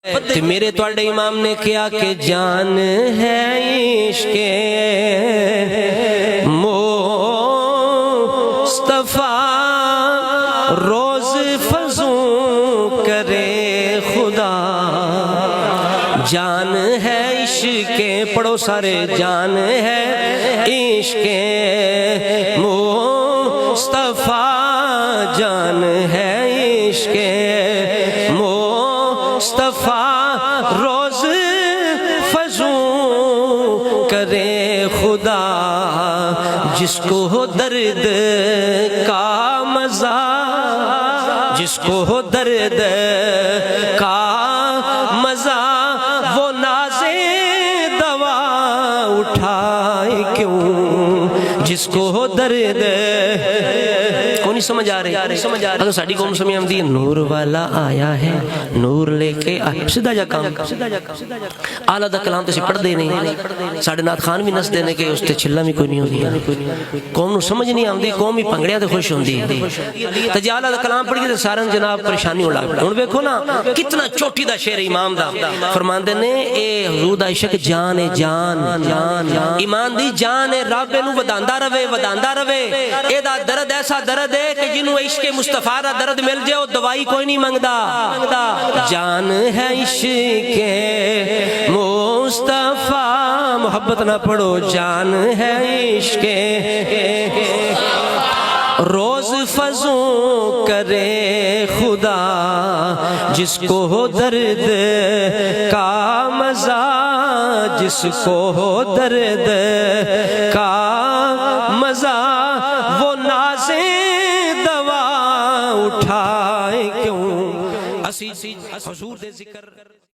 تے میرے توڑے امام نے کیا کہ جان ہے عشق مصطفیٰ روز فضوں کرے خدا، جان ہے عشق پڑھو سارے، جان ہے عشق مصطفیٰ، جان ہے عشق مصطفیٰ روز فضوں کرے خدا، جس کو ہو درد کا مزہ، جس کو ہو درد کا مزہ، وہ نازے دوا اٹھائے کیوں، جس کو ہو درد کون نہیں سمجھ آ رہے، اگر ساڑھی قوم سمجھ آمدی ہے نور والا آیا ہے، نور لے کے آیا، سیدھا جا کام، آلہ دا کلام تو سی پڑھ دے نہیں، ساڑھے نات خان بھی نس دینے کے اس تے چھلا بھی کوئی نہیں ہوندی، قوم نو سمجھ نہیں آمدی، قوم ہی پنگڑیاں تے خوش ہوندی، تو جی آلہ دا کلام پڑھ کے سارن جناب پریشانی ہو لگتا، ان بیکھو نا کتنا چوٹی دا شعر امام دا، فرماندے نے اے حضور دا عشق جان جان ایمان دی جان رب نو وداندہ روے، اے دا درد ایسا درد ہے کہ جنہوں عشق مصطفیٰ دا درد مل جائے دوائی کوئی نہیں منگدا، جان ہے عشق مصطفیٰ، محبت نہ پڑھو، جان ہے عشق روز فضوں کرے خدا، جس کو ہو درد کا مزہ، جس کو ہو درد کا مزہ، وہ نازے دوا اٹھائے کیوں، اسی حضور دے ذکر